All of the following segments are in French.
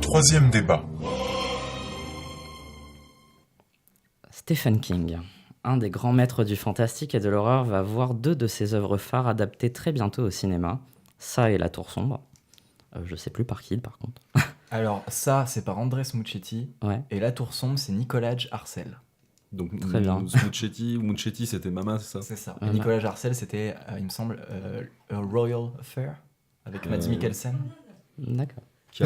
Troisième débat. Stephen King, un des grands maîtres du fantastique et de l'horreur, va voir 2 de ses œuvres phares adaptées très bientôt au cinéma. Ça et La Tour Sombre. Je sais plus par qui, par contre. Alors ça, c'est par Andrés Muschietti, Ouais, et La Tour Sombre, c'est Nicolas Arcel. Donc Très bien. Muschietti, c'était Mama, c'est ça? C'est ça. Et Voilà. Nicolas Arcel, c'était, il me semble, A Royal Affair, avec Mads Mikkelsen. d'accord. Qui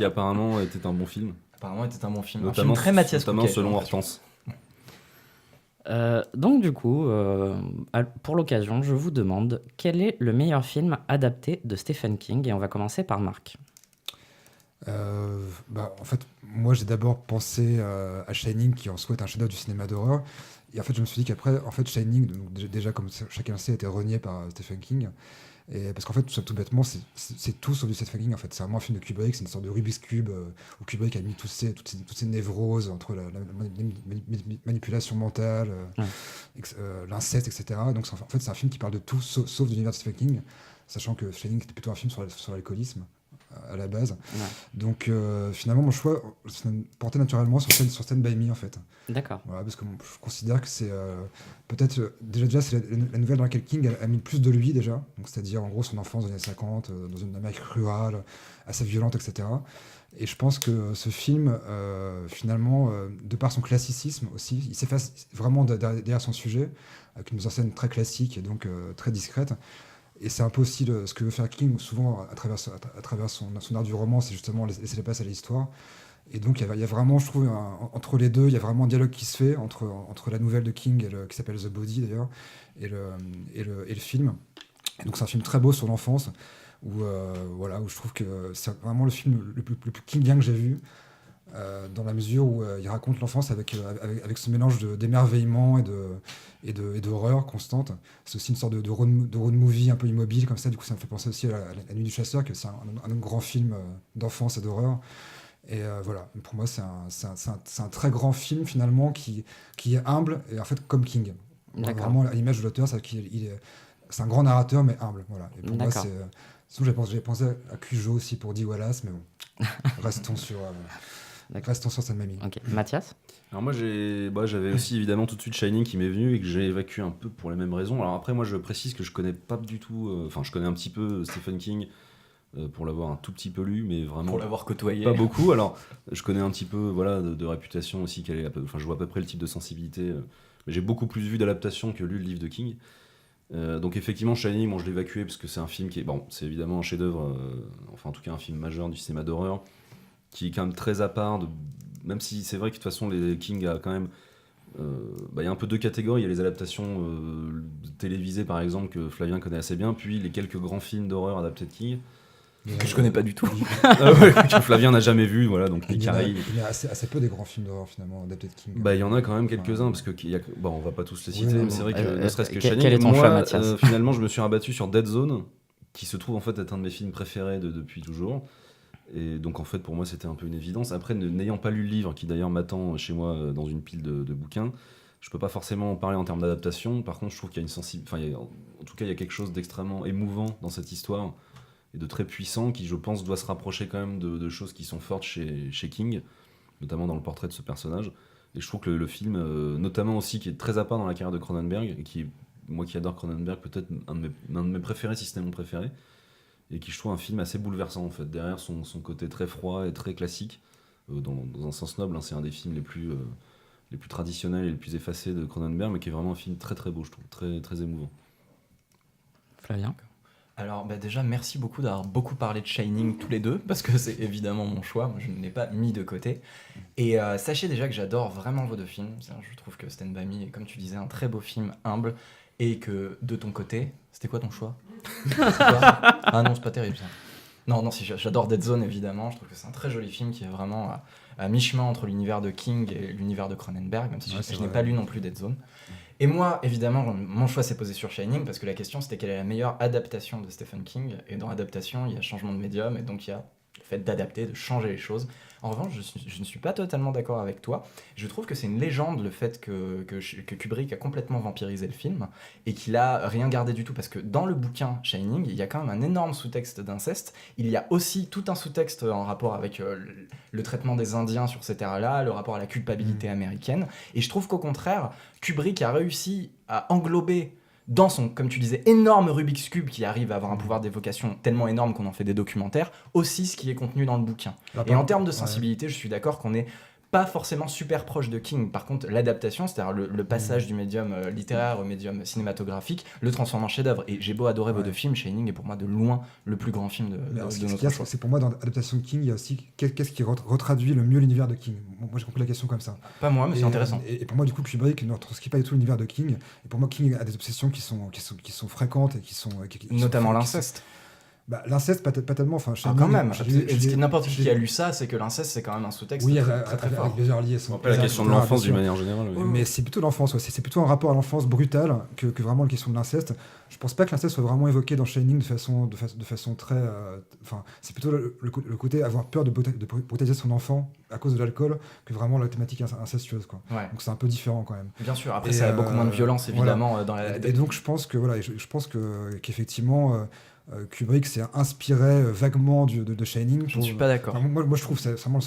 apparemment était un bon film. Apparemment, était un bon film. Un Notamment, film très Mathias notamment Fouquet, selon j'ai l'impression. Hortense. Donc du coup, pour l'occasion, je vous demande quel est le meilleur film adapté de Stephen King, et on va commencer par Marc. En fait, moi j'ai d'abord pensé à Shining, qui en soi est un chef-d'œuvre du cinéma d'horreur. Et en fait, je me suis dit qu'après, en fait, Shining, donc, déjà comme chacun le sait, a été renié par Stephen King. Et parce qu'en fait, tout bêtement, c'est tout sauf du Stephen King. En fait, c'est vraiment un film de Kubrick, c'est une sorte de Rubik's Cube où Kubrick a mis toutes ces névroses entre la manipulation mentale, l'inceste, etc. Donc, en fait, c'est un film qui parle de tout sauf de l'univers de Stephen King, sachant que Shining était plutôt un film sur l'alcoolisme à la base. Ouais. Donc finalement mon choix se portait naturellement sur Stand By Me en fait. D'accord. Voilà, parce que je considère que c'est peut-être déjà c'est la nouvelle dans laquelle King a mis le plus de lui déjà, donc c'est-à-dire en gros son enfance dans les années 50 dans une Amérique rurale assez violente, etc. Et je pense que ce film finalement de par son classicisme aussi, il s'efface vraiment derrière son sujet avec une mise en scène très classique et donc très discrète. Et c'est un peu aussi ce que veut faire King, souvent à travers son art du roman, c'est justement laisser la place à l'histoire. Et donc il y a vraiment, je trouve, entre les deux, il y a vraiment un dialogue qui se fait entre la nouvelle de King, qui s'appelle The Body d'ailleurs, et le film. Et donc c'est un film très beau sur l'enfance, où je trouve que c'est vraiment le film le plus kingien que j'ai vu. Dans la mesure où il raconte l'enfance avec ce mélange d'émerveillement et d'horreur constante. C'est aussi une sorte de road movie un peu immobile comme ça, du coup ça me fait penser aussi à La Nuit du Chasseur, que c'est un grand film d'enfance et d'horreur. Et voilà, pour moi c'est un très grand film finalement qui est humble, et en fait comme King. D'accord. Vraiment à l'image de l'auteur, c'est un grand narrateur mais humble. Voilà. Et pour moi D'accord. c'est... Sinon j'avais pensé à Cujo aussi pour Dee Wallace, mais bon, restons sur Stand By Me. Ok. Mathias. Alors moi j'avais aussi évidemment tout de suite Shining qui m'est venu et que j'ai évacué un peu pour les mêmes raisons. Alors après moi je précise que je connais pas du tout, je connais un petit peu Stephen King pour l'avoir un tout petit peu lu, mais vraiment Pour l'avoir côtoyé. pas beaucoup. Alors je connais un petit peu de réputation aussi, je vois à peu près le type de sensibilité, mais j'ai beaucoup plus vu d'adaptations que lu le livre de King. Donc effectivement Shining, moi je l'ai évacué parce que c'est un film qui est, c'est évidemment un chef-d'œuvre, en tout cas un film majeur du cinéma d'horreur, qui est quand même très à part, même si c'est vrai que de toute façon les King a quand même, il y a un peu 2 catégories, il y a les adaptations télévisées par exemple que Flavien connaît assez bien, puis les quelques grands films d'horreur adaptés de King. Que je connais pas du tout. Que Flavien n'a jamais vu, voilà, donc Il y en a Carré. assez peu des grands films d'horreur finalement adaptés de King. Il y en a quand même quelques-uns, parce que on va pas tous les citer, Oui, mais c'est vrai que ne serait-ce que Shining. quel est ton moi, choix, Mathias finalement, je me suis rabattu sur Dead Zone, qui se trouve en fait être un de mes films préférés depuis toujours. Et donc en fait pour moi c'était un peu une évidence. Après, n'ayant pas lu le livre, qui d'ailleurs m'attend chez moi dans une pile de bouquins, je peux pas forcément en parler en termes d'adaptation. Par contre je trouve qu'il y a en tout cas il y a quelque chose d'extrêmement émouvant dans cette histoire et de très puissant, qui je pense doit se rapprocher quand même de choses qui sont fortes chez King, notamment dans le portrait de ce personnage. Et je trouve que le film, notamment aussi, qui est très à part dans la carrière de Cronenberg, et qui, moi qui adore Cronenberg, peut-être un de mes préférés, si ce n'est mon préféré, et qui je trouve un film assez bouleversant en fait, derrière son côté très froid et très classique, dans un sens noble, hein, c'est un des films les plus traditionnels et les plus effacés de Cronenberg, mais qui est vraiment un film très très beau, je trouve, très, très émouvant. Flavien. Alors déjà merci beaucoup d'avoir beaucoup parlé de Shining tous les deux, parce que c'est évidemment mon choix, moi, je ne l'ai pas mis de côté. Et sachez déjà que j'adore vraiment vos 2 films. Je trouve que Stand By Me est, comme tu disais, un très beau film humble, et que de ton côté, c'était quoi ton choix? C'est quoi? Ah non, c'est pas terrible ça. Non, si, j'adore Dead Zone évidemment, je trouve que c'est un très joli film qui est vraiment à mi-chemin entre l'univers de King et l'univers de Cronenberg, même si je n'ai pas lu non plus Dead Zone. Et moi, évidemment, mon choix s'est posé sur Shining, parce que la question c'était quelle est la meilleure adaptation de Stephen King, et dans adaptation, il y a changement de médium, et donc il y a le fait d'adapter, de changer les choses. En revanche, je ne suis pas totalement d'accord avec toi. Je trouve que c'est une légende le fait que Kubrick a complètement vampirisé le film et qu'il a rien gardé du tout. Parce que dans le bouquin Shining, il y a quand même un énorme sous-texte d'inceste. Il y a aussi tout un sous-texte en rapport avec le traitement des Indiens sur ces terres-là, le rapport à la culpabilité américaine. Et je trouve qu'au contraire, Kubrick a réussi à englober dans son, comme tu disais, énorme Rubik's Cube qui arrive à avoir un pouvoir d'évocation tellement énorme qu'on en fait des documentaires, aussi ce qui est contenu dans le bouquin. Et en termes de sensibilité, je suis d'accord qu'on est pas forcément super proche de King. Par contre, l'adaptation, c'est-à-dire le passage du médium littéraire au médium cinématographique, le transforme en chef-d'œuvre. Et j'ai beau adorer vos deux films, Shining est pour moi de loin le plus grand film de notre choix. C'est pour moi, dans l'adaptation de King, il y a aussi qu'est-ce qui retraduit le mieux l'univers de King. Moi, j'ai compris la question comme ça. Pas moi, mais c'est intéressant. Et pour moi, du coup, Kubrick ne retranscrit pas du tout l'univers de King. Et pour moi, King a des obsessions qui sont fréquentes et qui sont notamment l'inceste. L'inceste, pas tellement. Enfin, quand même. N'importe qui a lu ça, c'est que l'inceste, c'est quand même un sous-texte très fort. Avec plusieurs liés. Après, la question de l'enfance, d'une manière générale. Oui. Mais c'est plutôt l'enfance. C'est plutôt un rapport à l'enfance brutal que vraiment la question de l'inceste. Je pense pas que l'inceste soit vraiment évoqué dans Shining de façon très. C'est plutôt le côté avoir peur de brutaliser son enfant à cause de l'alcool que vraiment la thématique incestueuse, quoi. Ouais. Donc c'est un peu différent quand même. Bien sûr. Après, ça a beaucoup moins de violence, évidemment, dans la. Et donc je pense qu'effectivement. Kubrick s'est inspiré vaguement de Shining. Je ne suis pas d'accord. Moi, je trouve que c'est vraiment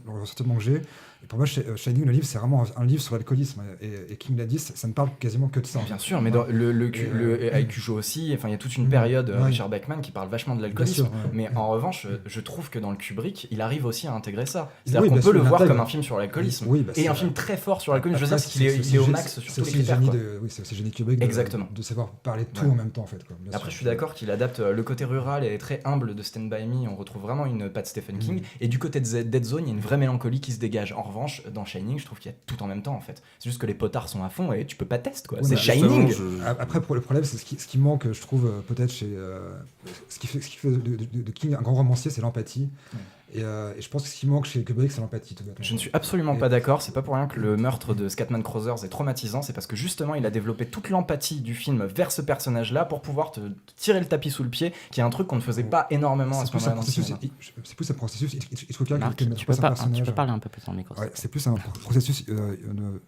le ressentiment que j'ai. Et pour moi, Shining, le livre, c'est vraiment un livre sur l'alcoolisme. Et King l'a dit, ça ne parle quasiment que de ça. Bien sûr, mais dans avec Cujo aussi, il y a toute une période, Richard Bachman, qui parle vachement de l'alcoolisme. Mais en revanche, je trouve que dans le Kubrick, il arrive aussi à intégrer ça. C'est-à-dire qu'on peut le voir comme un film sur l'alcoolisme. Et un film très fort sur l'alcoolisme. Je veux dire, qu'il est au max sur tous les critères. C'est aussi génie Kubrick de savoir parler de tout en même temps, en fait. Après, je suis d'accord qu'il adapte le côté rural et très humble de Stand By Me. On retrouve vraiment une patte Stephen King. Et du côté de Dead Zone, il y a une vraie mélancolie qui se dégage. En revanche, dans Shining, je trouve qu'il y a tout en même temps, en fait. C'est juste que les potards sont à fond et tu peux pas tester, quoi. C'est Shining. Après, le problème, c'est ce qui manque, je trouve, peut-être chez ce qui fait de King un grand romancier, c'est l'empathie. Et je pense que ce qui manque chez Kubrick, c'est l'empathie. Je ne suis absolument pas d'accord. C'est pas pour rien que le meurtre de Scatman Crothers est traumatisant. C'est parce que justement, il a développé toute l'empathie du film vers ce personnage-là pour pouvoir te tirer le tapis sous le pied, qui est un truc qu'on ne faisait pas énormément à ce moment-là dans le cinéma. C'est plus un processus Hitchcockien que de mettre tu peux parler un peu plus dans le micro. C'est plus un processus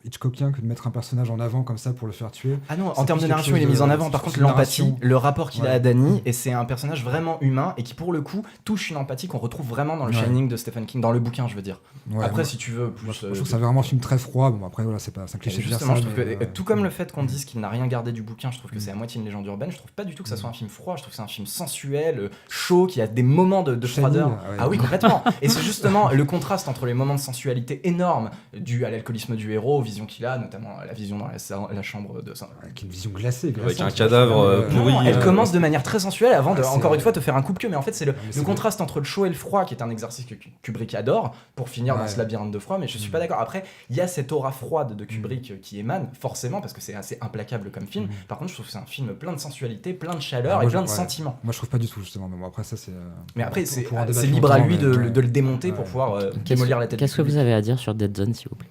Hitchcockien que de mettre un personnage en avant comme ça pour le faire tuer. Ah non, en termes de narration, il est mis en avant. Par contre, l'empathie, le rapport qu'il a à Danny, et c'est un personnage vraiment humain et qui, pour le coup, touche une empathie qu'on retrouve vraiment dans le Shining de Stephen King, dans le bouquin, je veux dire. Après, si tu veux plus. Je trouve que c'est vraiment un film très froid. Bon, après, voilà, c'est un cliché de dire ça. Justement, je trouve que, tout comme le fait qu'on dise qu'il n'a rien gardé du bouquin, je trouve que c'est à moitié une légende urbaine. Je trouve pas du tout que ça soit un film froid. Je trouve que c'est un film sensuel, chaud, qui a des moments de froideur. Ah oui, complètement. Et c'est justement le contraste entre les moments de sensualité énormes dus à l'alcoolisme du héros, vision qu'il a, notamment la vision dans la chambre de ça. Avec une vision glacée. Avec un cadavre pourri. Elle commence de manière très sensuelle avant de, encore une fois, te faire un coupe-queue. Mais en fait, c'est le contraste entre le chaud et le froid qui est un exercice que Kubrick adore pour finir dans ce labyrinthe de froid. Mais je suis pas d'accord. Après, il y a cette aura froide de Kubrick qui émane, forcément, parce que c'est assez implacable comme film. Par contre, je trouve que c'est un film plein de sensualité, plein de chaleur et plein de sentiments. Moi, je trouve pas du tout, justement. Mais bon, après, ça, c'est. Mais après, c'est libre à lui de le démonter pour pouvoir démolir la tête. Qu'est-ce que vous avez à dire sur Dead Zone, s'il vous plaît?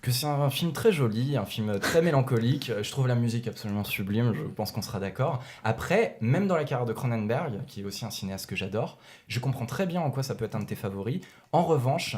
Que c'est un film très joli, un film très mélancolique. Je trouve la musique absolument sublime, je pense qu'on sera d'accord. Après, même dans la carrière de Cronenberg, qui est aussi un cinéaste que j'adore, je comprends très bien en quoi ça peut être un de tes favoris. En revanche,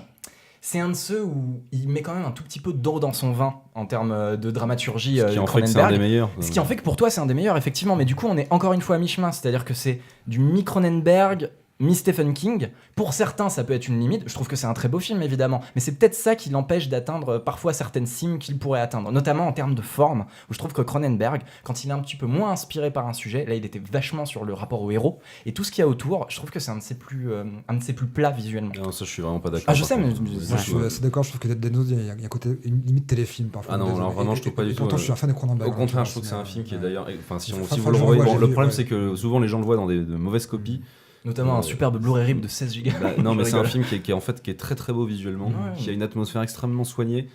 c'est un de ceux où il met quand même un tout petit peu d'eau dans son vin en termes de dramaturgie de Cronenberg. Fait que c'est un des meilleurs. Ce qui en fait que pour toi c'est un des meilleurs, effectivement. Mais du coup, on est encore une fois à mi-chemin. C'est-à-dire que c'est du mi-Cronenberg, mi-Stephen King. Pour certains, ça peut être une limite. Je trouve que c'est un très beau film, évidemment. Mais c'est peut-être ça qui l'empêche d'atteindre parfois certaines cimes qu'il pourrait atteindre. Notamment en termes de forme, où je trouve que Cronenberg, quand il est un petit peu moins inspiré par un sujet, là, il était vachement sur le rapport au héros. Et tout ce qu'il y a autour, je trouve que c'est un de ses plus plats visuellement. Non, ça, je suis vraiment pas d'accord. Ah, je sais, mais... Moi, je suis assez d'accord. Je trouve que Dead Zone, il y a un côté, une limite téléfilm, parfois. Ah non, alors vraiment, je trouve pas du tout. Pourtant, je suis un fan de Cronenberg. Au contraire, je trouve que c'est un film qui est d'ailleurs... Enfin, si vous le revoyez... Le problème, c'est que souvent, les gens le voient dans de mauvaises copies. Notamment un superbe Blu-ray RIP de 16 Go. Non, mais c'est un film qui est très très beau visuellement, qui a une atmosphère extrêmement soignée.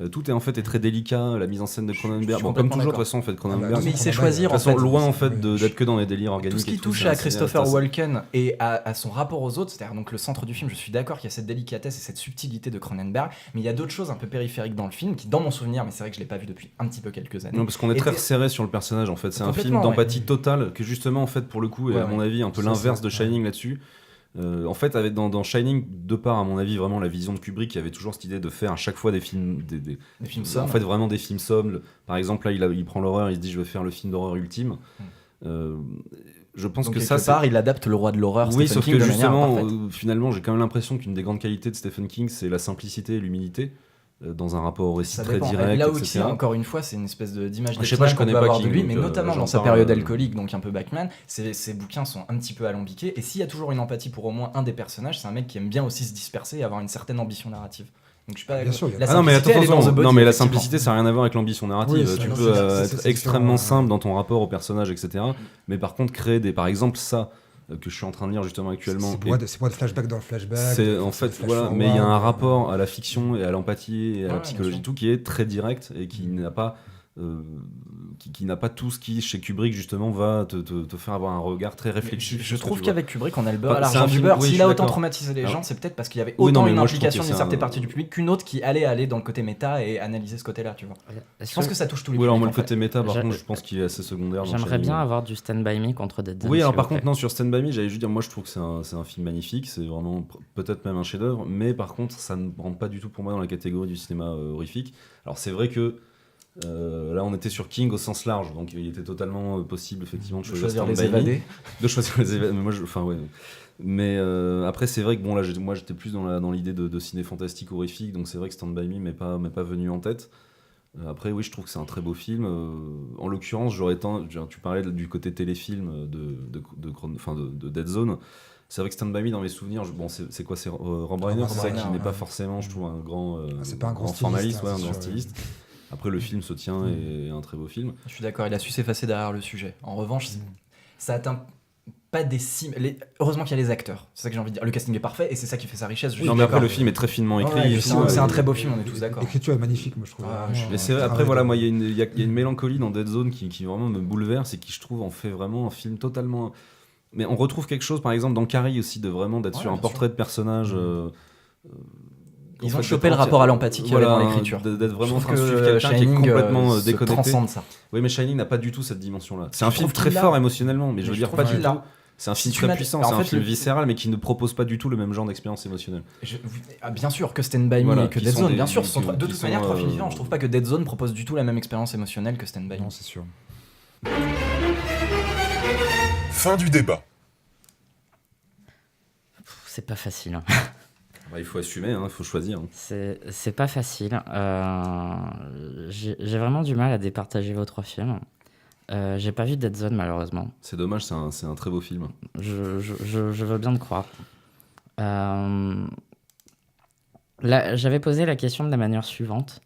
Tout est en fait très délicat, la mise en scène de Cronenberg. Bon, comme toujours, de toute façon, en fait, Cronenberg. Mais il sait choisir, de toute façon, loin en fait d'être que dans les délires organiques. Tout ce qui touche à Christopher Walken et à son rapport aux autres, c'est-à-dire donc le centre du film, je suis d'accord qu'il y a cette délicatesse et cette subtilité de Cronenberg, mais il y a d'autres choses un peu périphériques dans le film qui, dans mon souvenir, mais c'est vrai que je l'ai pas vu depuis un petit peu quelques années. Non, parce qu'on est très serré sur le personnage en fait. C'est un film d'empathie totale que justement, en fait, pour le coup, est à mon avis un peu l'inverse de Shining là-dessus. En fait, dans Shining, de part, à mon avis, vraiment la vision de Kubrick, il y avait toujours cette idée de faire à chaque fois des films, Des films en sombres. fait, vraiment des films sombres. Par exemple, là, il prend l'horreur, il se dit, je vais faire le film d'horreur ultime. Je pense Donc, que quelque ça, part, il adapte le roi de l'horreur. oui, Stephen sauf King, que de manière justement, parfaite. finalement, j'ai quand même l'impression qu'une des grandes qualités de Stephen King, c'est la simplicité et l'humilité dans un rapport au récit Ça très dépend. direct, Là etc. aussi, encore une fois, c'est une espèce d'image Je sais pas, je qu'on connais peut pas avoir King, de lui, donc, mais notamment j'en dans sa parle, période alcoolique, donc un peu Bachman, ses bouquins sont un petit peu alambiqués. Et s'il y a toujours une empathie pour au moins un des personnages, c'est un mec qui aime bien aussi se disperser et avoir une certaine ambition narrative. Donc je suis pas. Bien sûr, il y a- La Ah non, mais simplicité, elle est dans attention, The Body, non, mais la effectivement. simplicité, ça n'a rien à voir avec l'ambition narrative. Oui, Tu non, peux c'est être extrêmement différent, simple dans ton rapport au personnage, etc. Mais par contre, créer par exemple, ça que je suis en train de lire justement actuellement. C'est pas de flashback dans le flashback. C'est en fait flash voilà, forward, mais il y a un rapport à la fiction et à l'empathie et à Ouais, la bien psychologie sûr. tout qui est très direct et qui n'a pas qui n'a pas tout ce qui chez Kubrick justement va te faire avoir un regard très Mais réfléchi. je sur ce que trouve tu vois. qu'avec Kubrick, on a le beurre Enfin, à c'est l'argent un du film- beurre. oui, je S'il suis a autant d'accord. traumatisé les Alors- gens, c'est peut-être parce qu'il y avait Oui, non, autant mais une moi, je trouve que implication d'une c'est certaine un- partie du public qu'une autre qui allait aller dans le côté méta et analyser ce côté-là, tu vois. Je pense que ça touche tous les Oui, alors moi publics. le en fait. côté méta par J'a- contre, je pense qu'il est assez secondaire. dans J'aimerais Shining. bien avoir du Stand By Me contre Dead Zone. Oui, alors s'il par vous contre, plaît. non, sur Stand By Me, j'allais juste dire, moi je trouve que c'est un film magnifique, c'est vraiment peut-être même un chef-d'œuvre, mais par contre, ça ne rentre pas du tout pour moi dans la catégorie du cinéma horrifique. Alors c'est vrai que là on était sur King au sens large, donc il était totalement possible effectivement de De choisir choisir Stand les By Me. évadés. De choisir les événements. Mais moi, enfin, ouais. Mais après, c'est vrai que bon, là, moi, j'étais plus dans l'idée de ciné fantastique horrifique, donc c'est vrai que Stand By Me m'est pas venu en tête. Après, oui, je trouve que c'est un très beau film. En l'occurrence, tu parlais du côté téléfilm de Dead Zone. C'est vrai que Stand By Me, dans mes souvenirs, bon, c'est quoi, c'est Rob Reiner, c'est ça Reiner, qui n'est ouais. pas forcément, je trouve, un grand, c'est pas un grand formaliste, styliste, ouais, hein, un c'est grand sûr, styliste. Après, le film se tient et est un très beau film. Je suis d'accord, il a su s'effacer derrière le sujet. En revanche, ça atteint pas des cimes. Heureusement qu'il y a les acteurs. C'est ça que j'ai envie de dire. Le casting est parfait et c'est ça qui fait sa richesse. Je Non, suis mais après, d'accord. le film est très finement écrit. Ouais, et c'est tout, c'est un et- très beau film, on est tous d'accord. L'écriture est magnifique, moi je trouve. Ah, vraiment, Mais c'est vrai, un après, travail voilà, de- moi, il y a une mélancolie dans Dead Zone qui vraiment me bouleverse et qui, je trouve, en fait vraiment un film totalement. Mais on retrouve quelque chose, par exemple, dans Carrie aussi, d'être Ouais, sur un bien portrait de personnage. Ils en ont fait, chopé le d'être rapport à entière- l'empathie qu'il y avait voilà, dans l'écriture. d'être vraiment en Je train trouve de suivre que quelqu'un qui est Shining, complètement se déconnecté. transcende ça. Oui, mais Shining n'a pas du tout cette dimension-là. C'est Je un film trouve très qu'il l'a. fort émotionnellement, mais je Mais veux je dire trouve pas qu'il du l'a. tout. C'est un Si film tu très m'as- puissant, en c'est un fait, film le- viscéral, mais qui ne propose pas du tout le même genre d'expérience émotionnelle. Bien sûr que Stand By Me Voilà, et que qui Dead sont Zone, des- bien sûr, qui ce sont sont- de qui toute sont, manière trois films euh, différents. Je trouve pas que Dead Zone propose du tout la même expérience émotionnelle que Stand By Me. Non, c'est sûr. Fin du débat. C'est pas facile. hein. Bah, il faut assumer, il faut choisir. hein. C'est pas facile. J'ai vraiment du mal à départager vos trois films. J'ai pas vu Dead Zone malheureusement. C'est dommage, c'est un très beau film. Je veux bien te croire. Là, j'avais posé la question de la manière suivante.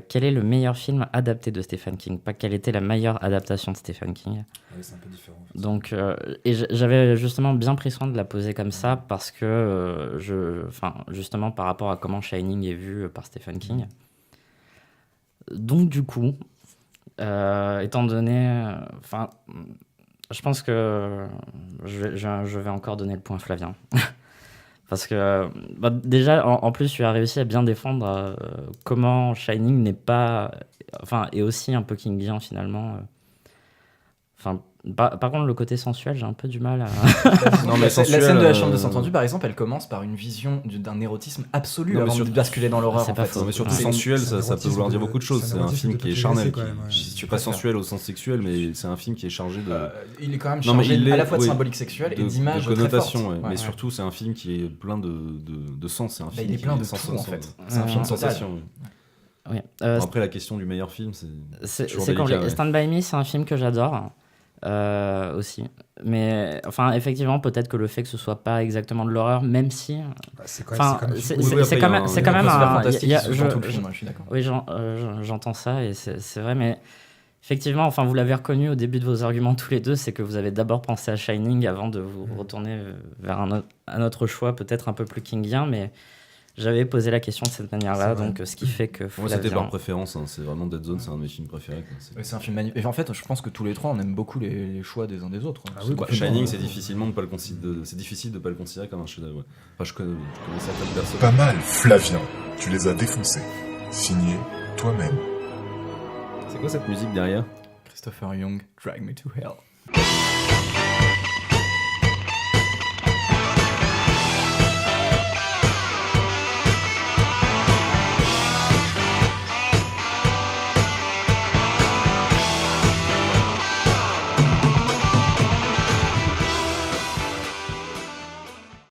Quel est le meilleur film adapté de Stephen King? Pas quelle était la meilleure adaptation de Stephen King. Ouais, c'est un peu différent. en fait. Donc, et j'avais justement bien pris soin de la poser comme ça parce que, justement par rapport à comment Shining est vu par Stephen King. Donc du coup, étant donné, je pense que je vais encore donner le point à Flavien. Parce que déjà, en plus, tu as réussi à bien défendre comment Shining n'est pas... est aussi un peu kingien finalement. Par contre, le côté sensuel, j'ai un peu du mal à... Non, mais La sensuel, scène de la chambre de Saint-Antoine, par exemple, elle commence par une vision d'un érotisme absolu Non, mais avant de surtout- basculer dans l'horreur. C'est en pas fait. faux. Non, mais surtout Ouais. sensuel, C'est un ça peut vouloir dire beaucoup de choses. c'est C'est un un érotisme film de qui est PTSD charnel. quand même, ouais. Je pas sensuel au sens sexuel, mais c'est un film qui est chargé de, Il est quand même Non, mais chargé il à est- la fois de oui, symbolique sexuelle et de d'images très connotations. fortes. ouais. Ouais. Mais surtout, c'est un film qui est plein de sens. C'est un film il est qui plein de sans- tout, en sans- fait. C'est un film sans total. sensation. ouais. Oui. Bon, après, la question du meilleur film, c'est toujours C'est délicat, compliqué. ouais. Stand By Me, c'est un film que j'adore aussi. Mais effectivement, peut-être que le fait que ce soit pas exactement de l'horreur, même si... Bah, c'est quand même. Enfin, c'est c'est quand même- Oui, oui, c'est après, quand il y a même, un- c'est il y quand a même C'est un... fantastique, il y a- c'est tout le film, je suis d'accord. Oui, j'entends ça et c'est vrai, mais effectivement, vous l'avez reconnu au début de vos arguments tous les deux, c'est que vous avez d'abord pensé à Shining avant de vous retourner vers un autre choix, peut-être un peu plus kingien, mais j'avais posé la question de cette manière-là, C'est vrai. donc ce qui fait que Moi, c'était Flavien- par préférence. C'est vraiment Dead Zone, c'est un de mes films préférés. quoi. Ouais, c'est un film magnifique. Et en fait, je pense que tous les trois, on aime beaucoup les choix des uns des autres. Ah C'est oui, quoi, complètement. Shining, c'est difficilement de pas le c'est difficile de pas le considérer comme un chef-d'œuvre. ouais. Enfin, je connais certaines personnes. Pas mal, Flavien. Tu les as défoncés. Signé toi-même. C'est quoi cette musique derrière? Christopher Young, Drag Me to Hell.